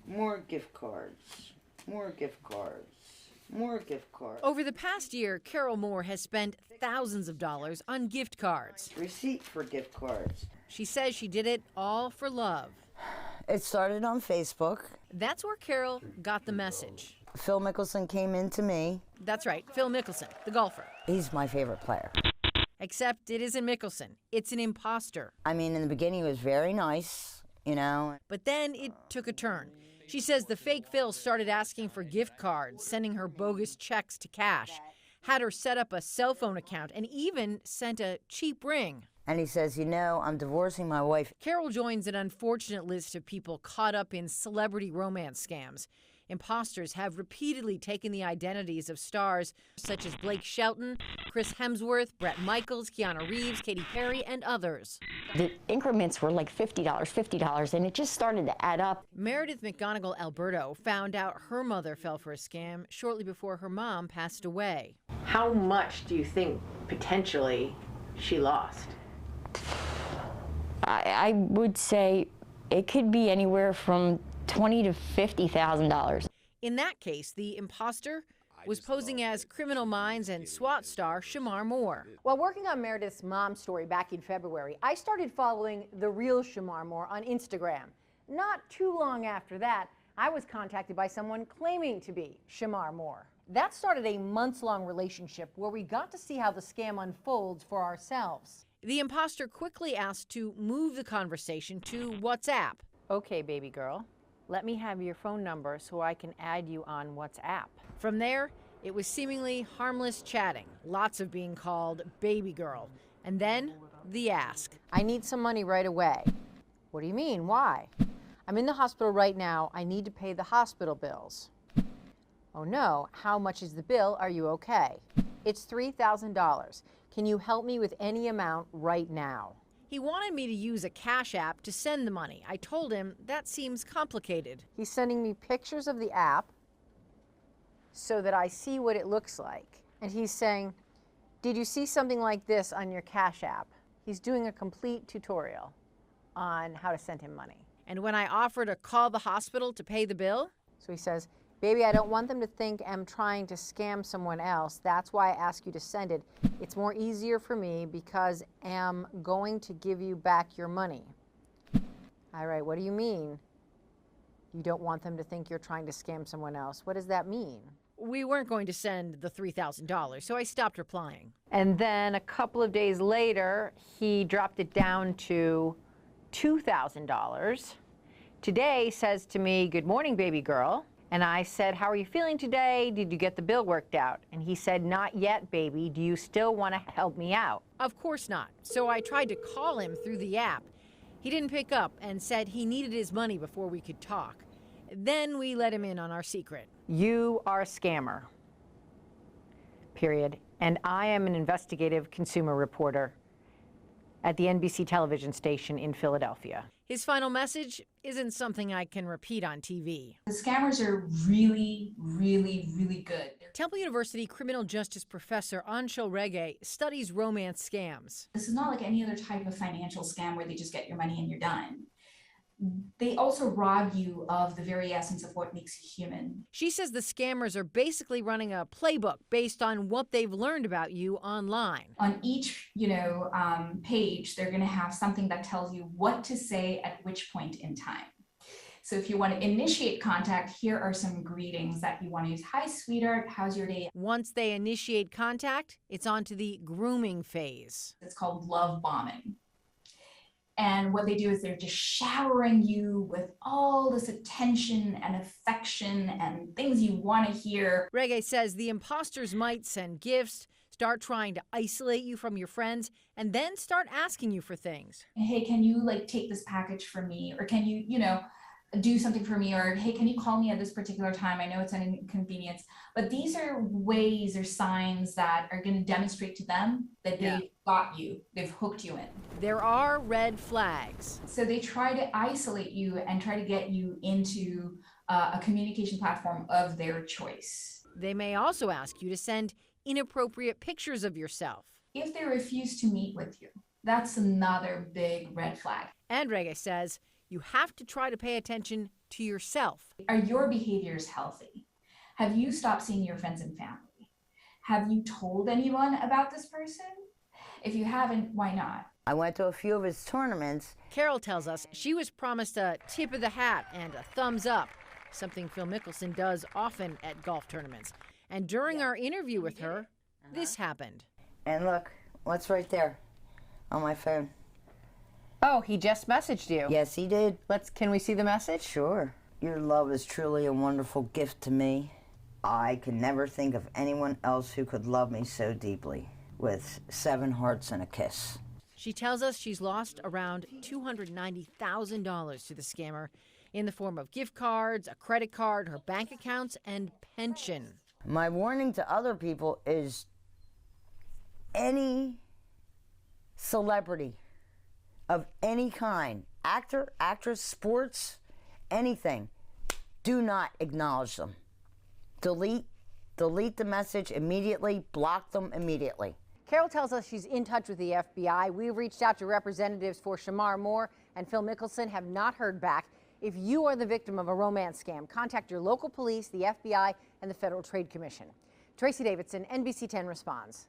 More gift cards. More gift cards. More gift cards. Over the past year, Carol Moore has spent thousands of dollars on gift cards. Receipt for gift cards. She says she did it all for love. It started on Facebook. That's where Carol got the message. Phil Mickelson came in to me. That's right, Phil Mickelson, the golfer. He's my favorite player. Except it isn't Mickelson. It's an imposter. I mean, in the beginning, he was very nice, you know. But then it took a turn. She says the fake Phil started asking for gift cards, sending her bogus checks to cash, had her set up a cell phone account, and even sent a cheap ring. And he says, you know, I'm divorcing my wife. Carol joins an unfortunate list of people caught up in celebrity romance scams. Imposters have repeatedly taken the identities of stars such as Blake Shelton, Chris Hemsworth, Bret Michaels, Keanu Reeves, Katy Perry, and others. The increments were like $50, and it just started to add up. Meredith McGonigal Alberto found out her mother fell for a scam shortly before her mom passed away. How much do you think potentially she lost? I would say it could be anywhere from $20,000 to $50,000. In that case, the imposter was posing as Criminal Minds and SWAT star Shemar Moore. While working on Meredith's mom's story back in February, I started following the real Shimar Moore on Instagram. Not too long after that, I was contacted by someone claiming to be Shimar Moore. That started a months-long relationship where we got to see how the scam unfolds for ourselves. The imposter quickly asked to move the conversation to WhatsApp. Okay, baby girl, let me have your phone number so I can add you on WhatsApp. From there, it was seemingly harmless chatting, lots of being called baby girl, and then the ask. I need some money right away. What do you mean? Why? I'm in the hospital right now. I need to pay the hospital bills. Oh no, how much is the bill? Are you okay? It's $3,000. Can you help me with any amount right now? He wanted me to use a Cash App to send the money. I told him that seems complicated. He's sending me pictures of the app so that I see what it looks like. And he's saying, did you see something like this on your Cash App? He's doing a complete tutorial on how to send him money. And when I offered to call the hospital to pay the bill? So he says, baby, I don't want them to think I'm trying to scam someone else. That's why I ask you to send it. It's more easier for me because I'm going to give you back your money. All right, what do you mean? You don't want them to think you're trying to scam someone else. What does that mean? We weren't going to send the $3,000, so I stopped replying. And then a couple of days later, he dropped it down to $2,000. Today says to me, good morning, baby girl. And I said, how are you feeling today? Did you get the bill worked out? And he said, not yet, baby. Do you still want to help me out? Of course not. So I tried to call him through the app. He didn't pick up and said he needed his money before we could talk. Then we let him in on our secret. You are a scammer, period. And I am an investigative consumer reporter at the NBC television station in Philadelphia. His final message isn't something I can repeat on TV. The scammers are really, really, really good. Temple University criminal justice professor Anshul Regge studies romance scams. This is not like any other type of financial scam where they just get your money and you're done. They also rob you of the very essence of what makes you human. She says the scammers are basically running a playbook based on what they've learned about you online. On each, page, they're going to have something that tells you what to say at which point in time. So if you want to initiate contact, here are some greetings that you want to use. Hi, sweetheart. How's your day? Once they initiate contact, it's on to the grooming phase. It's called love bombing. And what they do is they're just showering you with all this attention and affection and things you want to hear. Regge says the imposters might send gifts, start trying to isolate you from your friends, and then start asking you for things. Hey, can you take this package for me? Or can you, do something for me? Or hey, can you call me at this particular time? I know it's an inconvenience. But these are ways or signs that are going to demonstrate to them that they've got you, they've hooked you in. There are red flags. So they try to isolate you and try to get you into a communication platform of their choice. They may also ask you to send inappropriate pictures of yourself. If they refuse to meet with you, that's another big red flag. And Regge says you have to try to pay attention to yourself. Are your behaviors healthy? Have you stopped seeing your friends and family? Have you told anyone about this person? If you haven't, why not? I went to a few of his tournaments. Carol tells us she was promised a tip of the hat and a thumbs up, something Phil Mickelson does often at golf tournaments. And during our interview with her, this happened. And look, what's right there on my phone? Oh, he just messaged you. Yes, he did. Can we see the message? Sure. Your love is truly a wonderful gift to me. I can never think of anyone else who could love me so deeply, with 7 hearts and a kiss. She tells us she's lost around $290,000 to the scammer in the form of gift cards, a credit card, her bank accounts, and pension. My warning to other people is any celebrity of any kind, actor, actress, sports, anything, do not acknowledge them. Delete the message immediately, block them immediately. Carol tells us she's in touch with the FBI. We've reached out to representatives for Shemar Moore and Phil Mickelson, have not heard back. If you are the victim of a romance scam, contact your local police, the FBI, and the Federal Trade Commission. Tracy Davidson, NBC10 Responds.